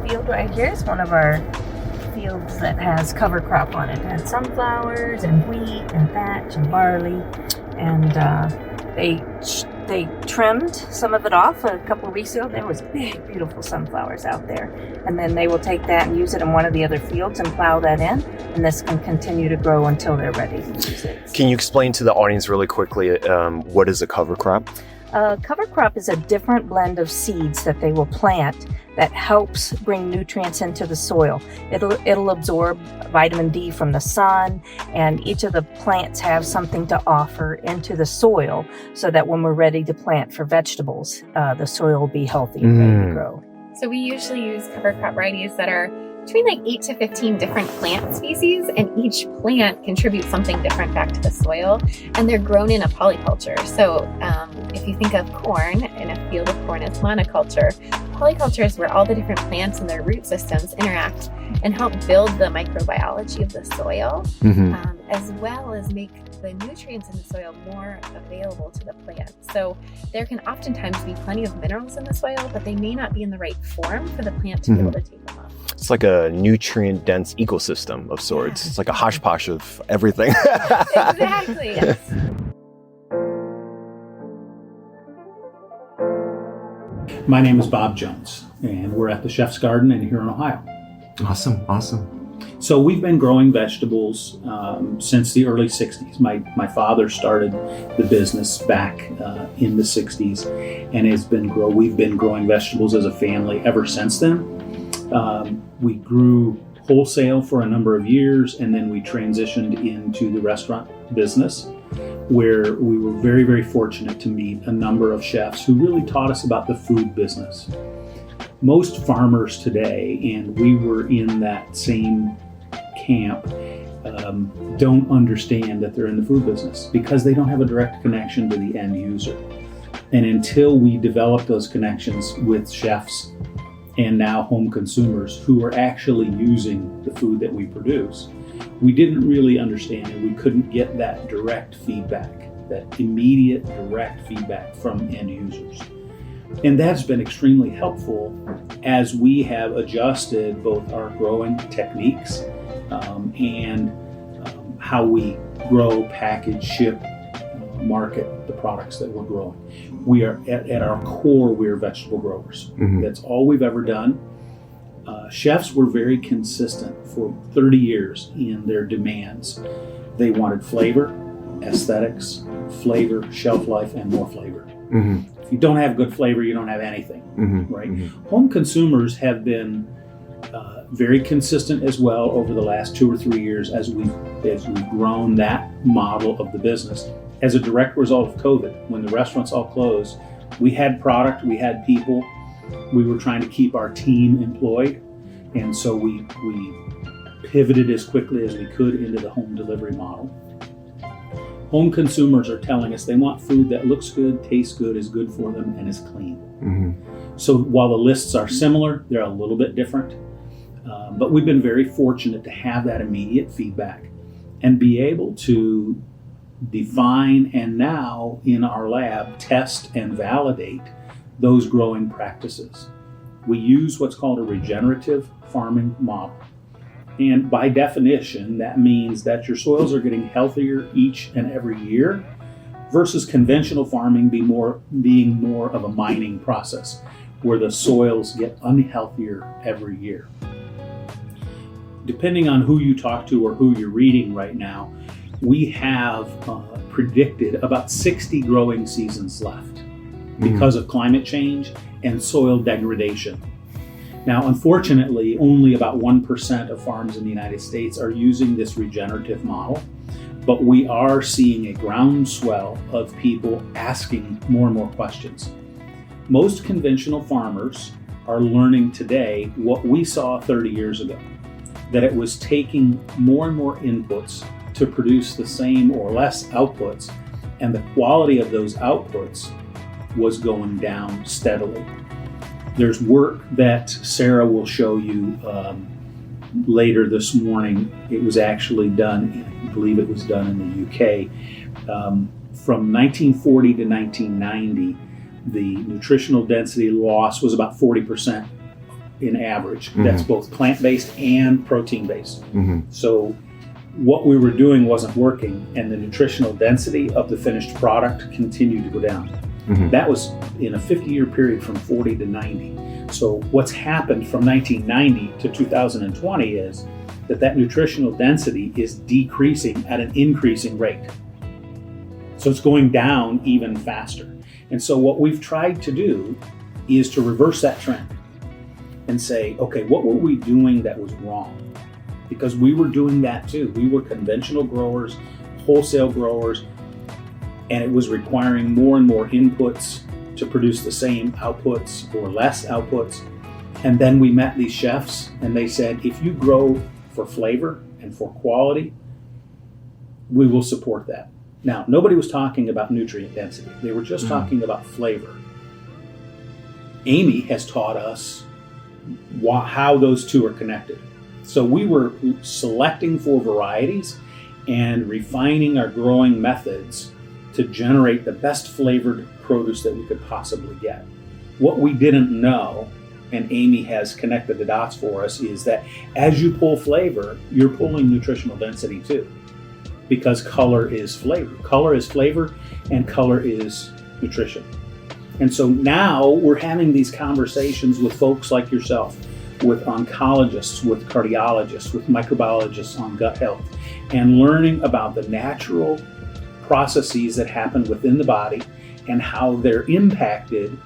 field right here is one of our fields that has cover crop on it. It has sunflowers and wheat and thatch and barley, and they trimmed some of it off a couple of weeks ago. There was big, beautiful sunflowers out there, and then they will take that and use it in one of the other fields and plow that in, and this can continue to grow until they're ready to use it. Can you explain to the audience really quickly what is a cover crop? Cover crop is a different blend of seeds that they will plant that helps bring nutrients into the soil. It'll absorb vitamin D from the sun, and each of the plants have something to offer into the soil so that when we're ready to plant for vegetables, the soil will be healthy and ready to grow. So we usually use cover crop varieties that are between like 8 to 15 different plant species, and each plant contributes something different back to the soil, and they're grown in a polyculture. So if you think of corn, in a field of corn, it's monoculture. Polyculture is where all the different plants and their root systems interact and help build the microbiology of the soil, as well as make the nutrients in the soil more available to the plant. So there can oftentimes be plenty of minerals in the soil, but they may not be in the right form for the plant to be able to take them up. It's like a nutrient-dense ecosystem of sorts. Yeah. It's like a hodgepodge of everything. Exactly. Yes. My name is Bob Jones, and we're at the Chef's Garden in here in Ohio. Awesome. So we've been growing vegetables since the early 60s. My father started the business back in the 60s, and we've been growing vegetables as a family ever since then. We grew wholesale for a number of years, and then we transitioned into the restaurant business, where we were very, very fortunate to meet a number of chefs who really taught us about the food business. Most farmers today, and we were in that same camp, don't understand that they're in the food business because they don't have a direct connection to the end user. And until we develop those connections with chefs and now home consumers who are actually using the food that we produce, we didn't really understand, and we couldn't get that direct feedback, that immediate direct feedback from end users. And that's been extremely helpful as we have adjusted both our growing techniques and how we grow, package, ship, market the products that we're growing. We are at our core, we're vegetable growers. That's all we've ever done. Chefs were very consistent for 30 years in their demands. They wanted flavor, aesthetics, flavor, shelf life, and more flavor. If you don't have good flavor, you don't have anything, right? Home consumers have been very consistent as well over the last 2 or 3 years as we've grown that model of the business. As a direct result of COVID, when the restaurants all closed, we had product, we had people, we were trying to keep our team employed, and so we pivoted as quickly as we could into the home delivery model. Home consumers are telling us they want food that looks good, tastes good, is good for them, and is clean. So while the lists are similar, they're a little bit different, but we've been very fortunate to have that immediate feedback and be able to define and now in our lab test and validate those growing practices. We use what's called a regenerative farming model. And by definition, that means that your soils are getting healthier each and every year versus conventional farming being more of a mining process where the soils get unhealthier every year. Depending on who you talk to or who you're reading right now, we have predicted about 60 growing seasons left because of climate change and soil degradation. Now, unfortunately, only about 1% of farms in the United States are using this regenerative model, but we are seeing a groundswell of people asking more and more questions. Most conventional farmers are learning today what we saw 30 years ago, that it was taking more and more inputs to produce the same or less outputs, and the quality of those outputs was going down steadily. There's work that Sarah will show you later this morning. It was actually done, I believe it was done in the UK. From 1940 to 1990, the nutritional density loss was about 40% in average. Mm-hmm. That's both plant-based and protein-based. Mm-hmm. So what we were doing wasn't working, and the nutritional density of the finished product continued to go down. Mm-hmm. That was in a 50-year period from 40 to 90. So what's happened from 1990 to 2020 is that nutritional density is decreasing at an increasing rate. So it's going down even faster. And so what we've tried to do is to reverse that trend and say, okay, what were we doing that was wrong? Because we were doing that too. We were conventional growers, wholesale growers, and it was requiring more and more inputs to produce the same outputs or less outputs. And then we met these chefs and they said, if you grow for flavor and for quality, we will support that. Now, nobody was talking about nutrient density. They were just talking about flavor. Amy has taught us how those two are connected. So we were selecting for varieties and refining our growing methods to generate the best flavored produce that we could possibly get. What we didn't know, and Amy has connected the dots for us, is that as you pull flavor, you're pulling nutritional density too, because color is flavor. Color is flavor and color is nutrition. And so now we're having these conversations with folks like yourself, with oncologists, with cardiologists, with microbiologists on gut health, and learning about the natural processes that happen within the body and how they're impacted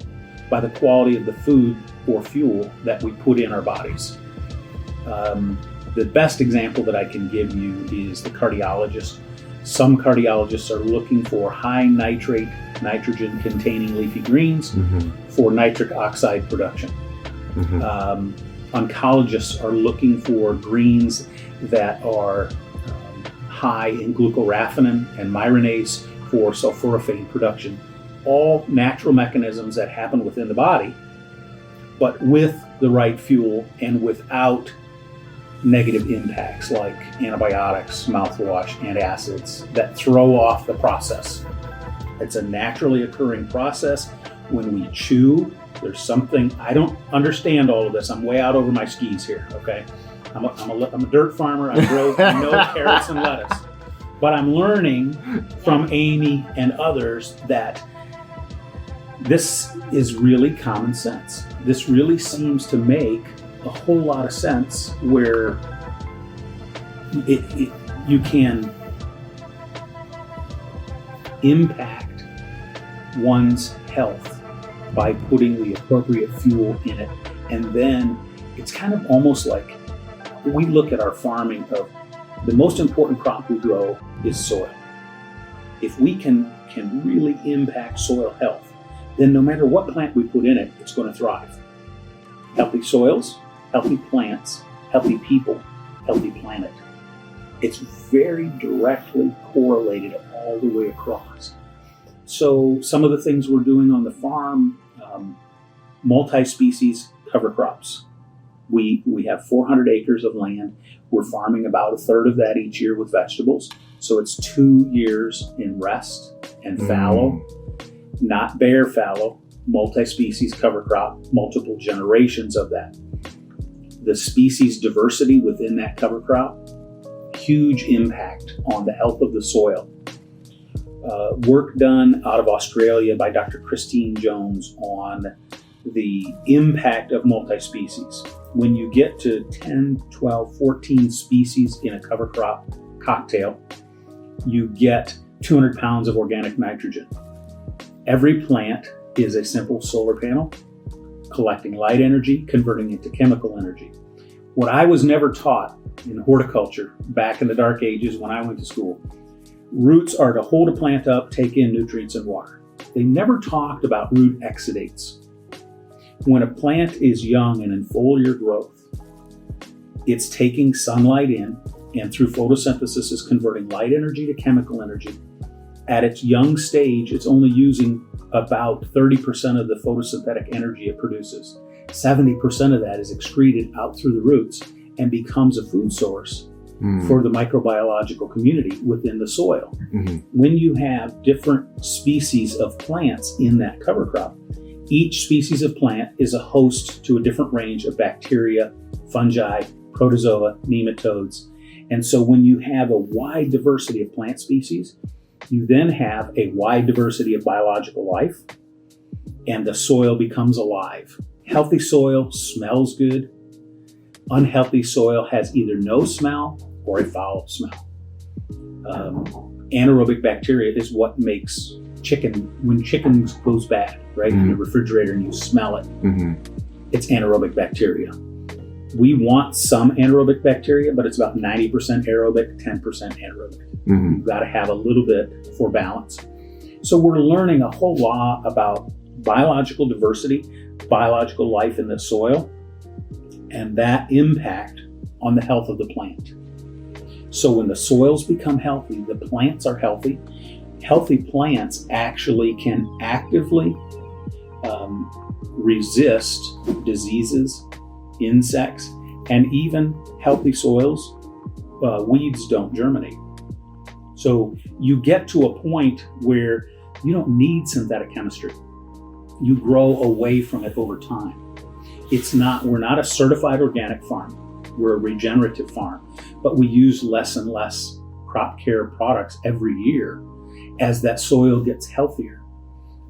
by the quality of the food or fuel that we put in our bodies. The best example that I can give you is the cardiologist. Some cardiologists are looking for high nitrate, nitrogen containing leafy greens for nitric oxide production. Oncologists are looking for greens that are high in glucoraphanin and myronase for sulforaphane production. All natural mechanisms that happen within the body, but with the right fuel and without negative impacts like antibiotics, mouthwash, antacids that throw off the process. It's a naturally occurring process. When we chew, there's something, I don't understand all of this. I'm way out over my skis here, okay? I'm a dirt farmer. I know carrots and lettuce. But I'm learning from Amy and others that this is really common sense. This really seems to make a whole lot of sense where you can impact one's health by putting the appropriate fuel in it. And then it's kind of almost like we look at our farming of the most important crop we grow is soil. If we can really impact soil health, then no matter what plant we put in it, it's going to thrive. Healthy soils, healthy plants, healthy people, healthy planet. It's very directly correlated all the way across. So some of the things we're doing on the farm, multi-species cover crops. We have 400 acres of land. We're farming about a third of that each year with vegetables. So it's 2 years in rest and fallow, not bare fallow, multi-species cover crop, multiple generations of that. The species diversity within that cover crop, huge impact on the health of the soil. Work done out of Australia by Dr. Christine Jones on the impact of multi-species. When you get to 10, 12, 14 species in a cover crop cocktail, you get 200 pounds of organic nitrogen. Every plant is a simple solar panel, collecting light energy, converting it to chemical energy. What I was never taught in horticulture back in the dark ages when I went to school, roots are to hold a plant up, take in nutrients and water. They never talked about root exudates. When a plant is young and in foliar growth, it's taking sunlight in and through photosynthesis is converting light energy to chemical energy. At its young stage, it's only using about 30% of the photosynthetic energy it produces. 70% of that is excreted out through the roots and becomes a food source for the microbiological community within the soil. When you have different species of plants in that cover crop, Each species of plant is a host to a different range of bacteria, fungi, protozoa, nematodes. And so when you have a wide diversity of plant species, you then have a wide diversity of biological life, and the soil becomes alive. Healthy soil smells good. Unhealthy soil has either no smell or a foul smell. Anaerobic bacteria is what makes when chicken goes bad, right? In the refrigerator and you smell it, it's anaerobic bacteria. We want some anaerobic bacteria, but it's about 90% aerobic, 10% anaerobic. You've got to have a little bit for balance. So we're learning a whole lot about biological diversity, biological life in the soil, and that impact on the health of the plant. So when the soils become healthy, the plants are healthy. Healthy plants actually can actively resist diseases, insects, and even healthy soils, weeds don't germinate. So you get to a point where you don't need synthetic chemistry. You grow away from it over time. We're not a certified organic farm. We're a regenerative farm, but we use less and less crop care products every year as that soil gets healthier.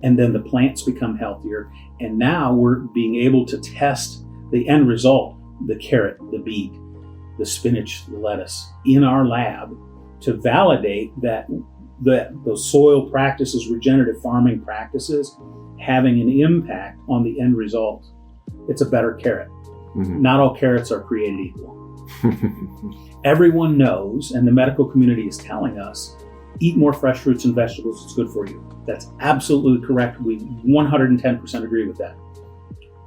And then the plants become healthier. And now we're being able to test the end result, the carrot, the beet, the spinach, the lettuce, in our lab to validate that those soil practices, regenerative farming practices, having an impact on the end result. It's a better carrot. Not all carrots are created equal. Everyone knows, and the medical community is telling us, eat more fresh fruits and vegetables, it's good for you. That's absolutely correct. We 110% agree with that.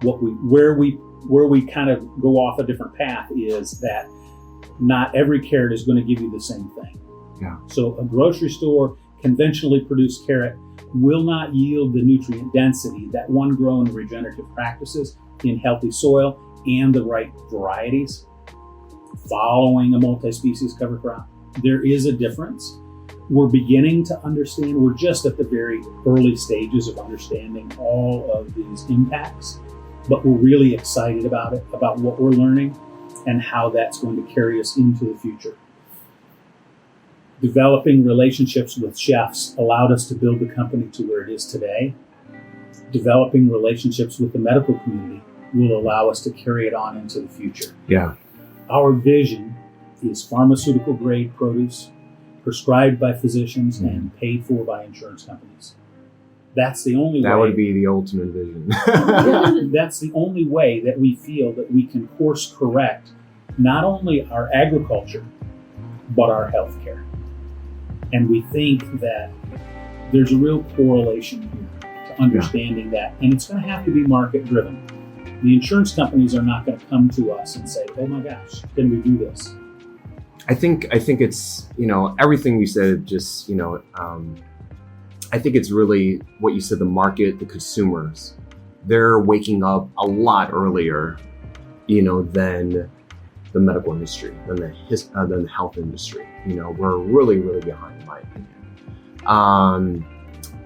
Where we kind of go off a different path is that not every carrot is going to give you the same thing. Yeah. So a grocery store conventionally produced carrot will not yield the nutrient density that one grown in regenerative practices in healthy soil and the right varieties following a multi-species cover crop. There is a difference. We're beginning to understand. We're just at the very early stages of understanding all of these impacts, but we're really excited about it, about what we're learning and how that's going to carry us into the future. Developing relationships with chefs allowed us to build the company to where it is today. Developing relationships with the medical community will allow us to carry it on into the future. Yeah. Our vision is pharmaceutical grade produce prescribed by physicians and paid for by insurance companies. That's the only way. That would be the ultimate vision. That's the only way that we feel that we can course correct not only our agriculture, but our healthcare. And we think that there's a real correlation here to understanding that. And it's going to have to be market driven. The insurance companies are not going to come to us and say, oh my gosh, can we do this? I think it's, everything you said, just, I think it's really what you said, the market, the consumers, they're waking up a lot earlier, than the medical industry, than the health industry. We're really, really behind, in my opinion.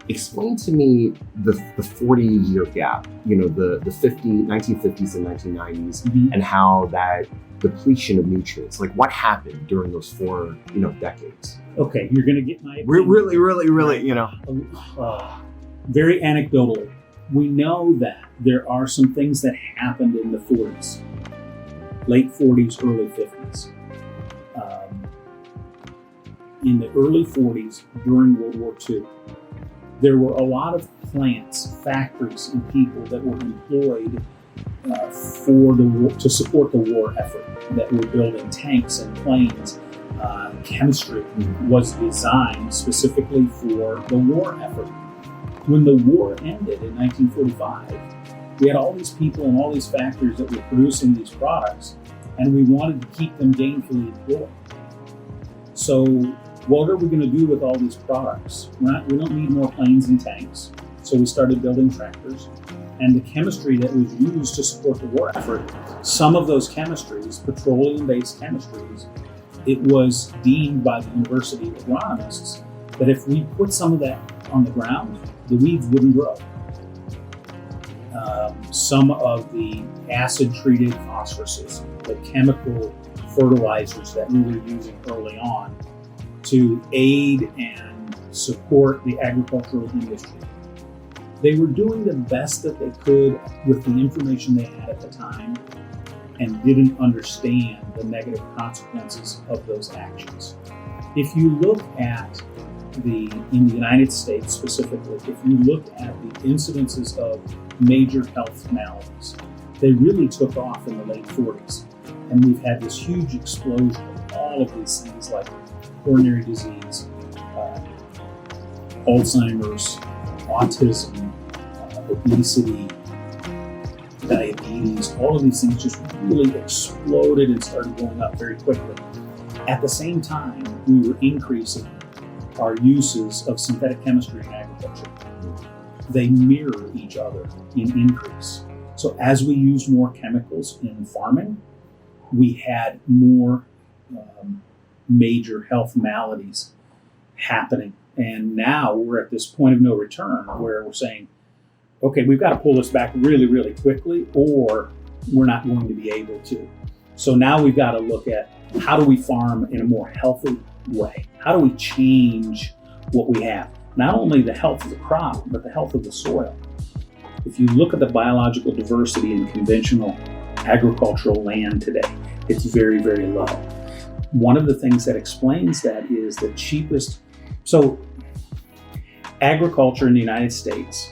Explain to me the 40-year gap, the 1950s and 1990s, and how that depletion of nutrients, like what happened during those 4, decades. Okay, you're going to get my opinion. Really, very anecdotally. We know that there are some things that happened in the 40s, late 40s, early 50s. In the early 40s, during World War II, there were a lot of plants, factories, and people that were employed to support the war effort, that were building tanks and planes. Chemistry was designed specifically for the war effort. When the war ended in 1945, we had all these people and all these factories that were producing these products, and we wanted to keep them gainfully employed. So what are we going to do with all these products? We don't need more planes and tanks. So we started building tractors. And the chemistry that was used to support the war effort, some of those chemistries, petroleum-based chemistries, it was deemed by the university agronomists that if we put some of that on the ground, the weeds wouldn't grow. some of the acid-treated phosphoruses, the chemical fertilizers that we were using early on to aid and support the agricultural industry. They were doing the best that they could with the information they had at the time and didn't understand the negative consequences of those actions. If you look at in the United States specifically, if you look at the incidences of major health maladies, they really took off in the late 40s. And we've had this huge explosion of all of these things like coronary disease, Alzheimer's, autism, obesity, diabetes, all of these things just really exploded and started going up very quickly. At the same time, we were increasing our uses of synthetic chemistry in agriculture. They mirror each other in increase. So as we use more chemicals in farming, we had more major health maladies happening. And now we're at this point of no return where we're saying, okay, we've got to pull this back really, really quickly, or we're not going to be able to. So now we've got to look at how do we farm in a more healthy way? How do we change what we have? Not only the health of the crop, but the health of the soil. If you look at the biological diversity in conventional agricultural land today, it's very, very low. One of the things that explains that is the cheapest. So agriculture in the United States,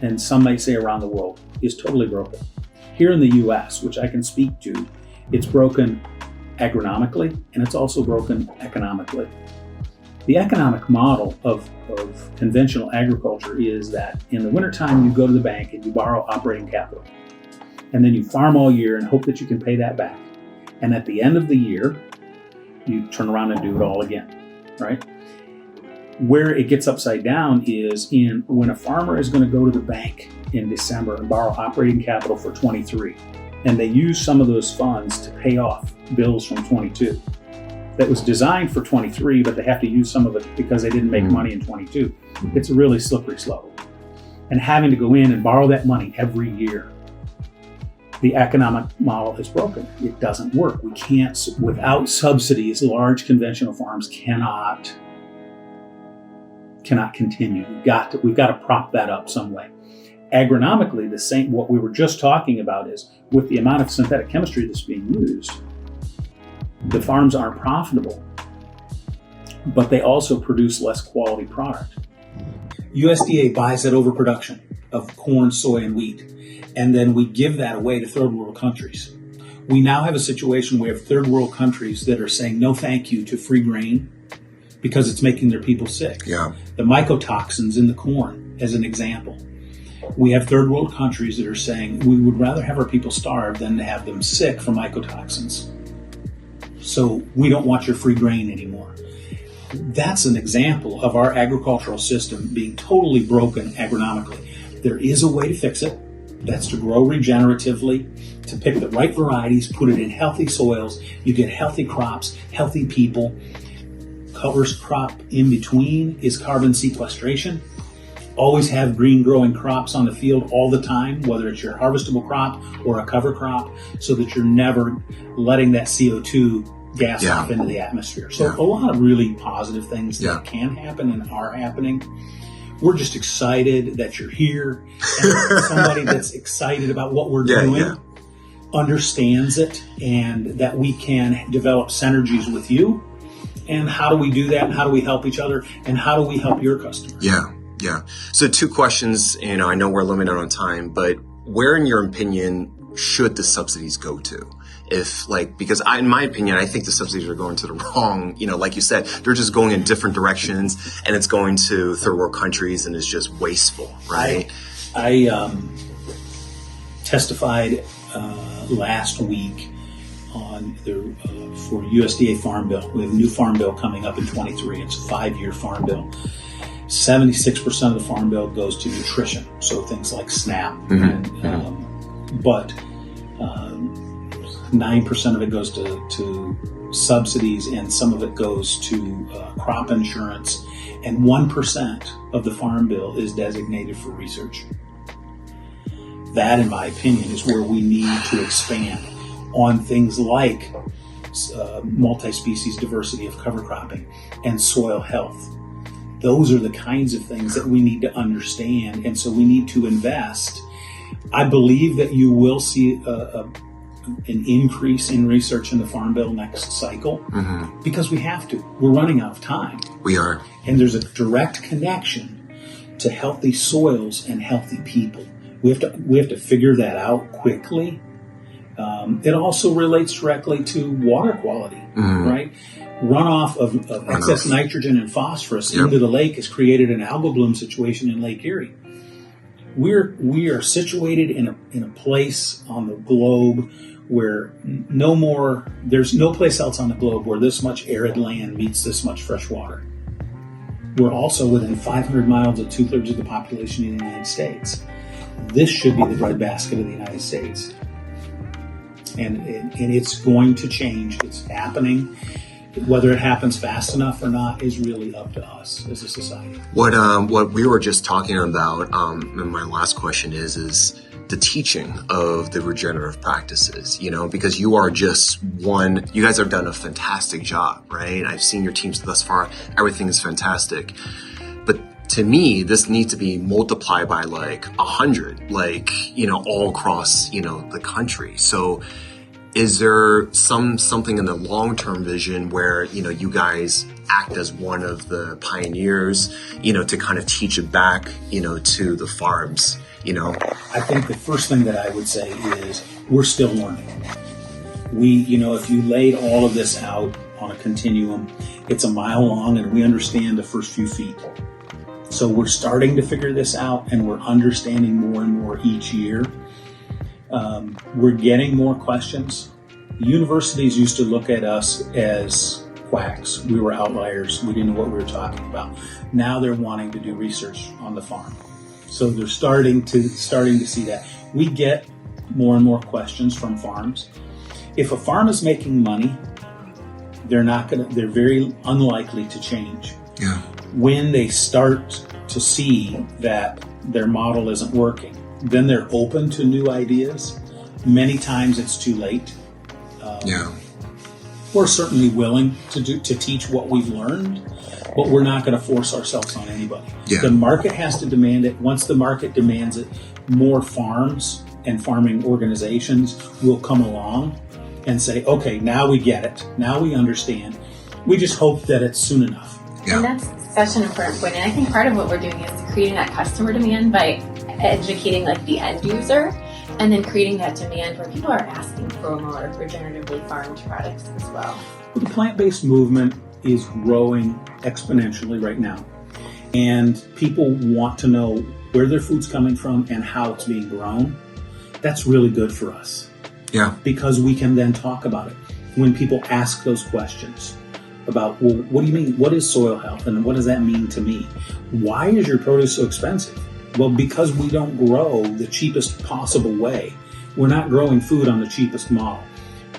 and some may say around the world, is totally broken. Here in the US, which I can speak to, it's broken agronomically, and it's also broken economically. The economic model of conventional agriculture is that in the wintertime, you go to the bank and you borrow operating capital. And then you farm all year and hope that you can pay that back. And at the end of the year, you turn around and do it all again, right? Where it gets upside down is when a farmer is going to go to the bank in December and borrow operating capital for 23, and they use some of those funds to pay off bills from 22. That was designed for 23, but they have to use some of it because they didn't make money in 22. It's a really slippery slope. And having to go in and borrow that money every year, the economic model is broken. It doesn't work. We can't, without subsidies, large conventional farms cannot continue. We've got to prop that up some way. Agronomically, the same, what we were just talking about is with the amount of synthetic chemistry that's being used, the farms aren't profitable, but they also produce less quality product. USDA buys that overproduction of corn, soy, and wheat, and then we give that away to third world countries. We now have a situation where third world countries that are saying no thank you to free grain because it's making their people sick. Yeah. The mycotoxins in the corn, as an example. We have third world countries that are saying we would rather have our people starve than to have them sick from mycotoxins. So we don't want your free grain anymore. That's an example of our agricultural system being totally broken agronomically. There is a way to fix it. That's to grow regeneratively, to pick the right varieties, put it in healthy soils. You get healthy crops, healthy people. Covers crop in between is carbon sequestration. Always have green growing crops on the field all the time, whether it's your harvestable crop or a cover crop, so that you're never letting that CO2 gas off into the atmosphere. So a lot of really positive things that can happen and are happening. We're just excited that you're here, and somebody that's excited about what we're doing, understands it, and that we can develop synergies with you. And how do we do that? And how do we help each other? And how do we help your customers? Yeah. So 2 questions, I know we're limited on time, but where in your opinion should the subsidies go to? Because in my opinion, I think the subsidies are going to the wrong, like you said, they're just going in different directions and it's going to third world countries and it's just wasteful, right? I testified last week on for USDA Farm Bill. We have a new Farm Bill coming up in 23. It's a 5-year Farm Bill. 76% of the Farm Bill goes to nutrition, so things like SNAP, but 9% of it goes to subsidies, and some of it goes to crop insurance, and 1% of the Farm Bill is designated for research. That, in my opinion, is where we need to expand on things like multi-species diversity of cover cropping and soil health. Those are the kinds of things that we need to understand, and so we need to invest. I believe that you will see an increase in research in the Farm Bill next cycle, because we have to. We're running out of time. We are. And there's a direct connection to healthy soils and healthy people. We have to figure that out quickly. It also relates directly to water quality, right? Runoff of excess nitrogen and phosphorus into the lake has created an algal bloom situation in Lake Erie. We are situated in a place on the globe where there's no place else on the globe where this much arid land meets this much fresh water. We're also within 500 miles of 2/3 of the population in the United States. This should be the breadbasket of the United States. And it's going to change. It's happening. Whether it happens fast enough or not is really up to us as a society. What we were just talking about, and my last question is the teaching of the regenerative practices, because you are just you guys have done a fantastic job, right? I've seen your teams thus far. Everything is fantastic. But to me, this needs to be multiplied by 100, all across, the country. So is there something in the long-term vision where, you guys act as one of the pioneers, to kind of teach it back, to the farms, I think the first thing that I would say is we're still learning. If you laid all of this out on a continuum, it's a mile long and we understand the first few feet. So we're starting to figure this out and we're understanding more and more each year. We're getting more questions. The universities used to look at us as quacks. We were outliers. We didn't know what we were talking about. Now they're wanting to do research on the farm. So they're starting to see that. We get more and more questions from farms. If a farm is making money, they're very unlikely to change. Yeah. When they start to see that their model isn't working, then they're open to new ideas. Many times it's too late. We're certainly willing to teach what we've learned, but we're not going to force ourselves on anybody. Yeah. The market has to demand it. Once the market demands it, more farms and farming organizations will come along and say, okay, now we get it. Now we understand. We just hope that it's soon enough. Yeah. And that's such an important point. And I think part of what we're doing is creating that customer demand by educating the end user, and then creating that demand where people are asking for more regeneratively farmed products as well. The plant-based movement is growing exponentially right now. And people want to know where their food's coming from and how it's being grown. That's really good for us. Yeah. Because we can then talk about it. When people ask those questions about, well, what do you mean? What is soil health? And what does that mean to me? Why is your produce so expensive? Well, because we don't grow the cheapest possible way. We're not growing food on the cheapest model.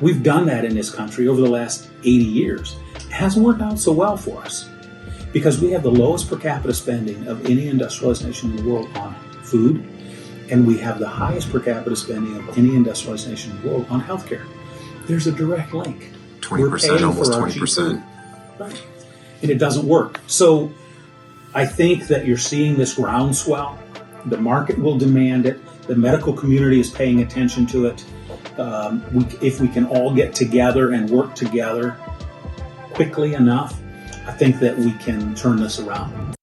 We've done that in this country over the last 80 years. It hasn't worked out so well for us because we have the lowest per capita spending of any industrialized nation in the world on food, and we have the highest per capita spending of any industrialized nation in the world on healthcare. There's a direct link. 20%, almost 20%. Right. And it doesn't work. So I think that you're seeing this groundswell. The market will demand it. The medical community is paying attention to it. If we can all get together and work together quickly enough, I think that we can turn this around.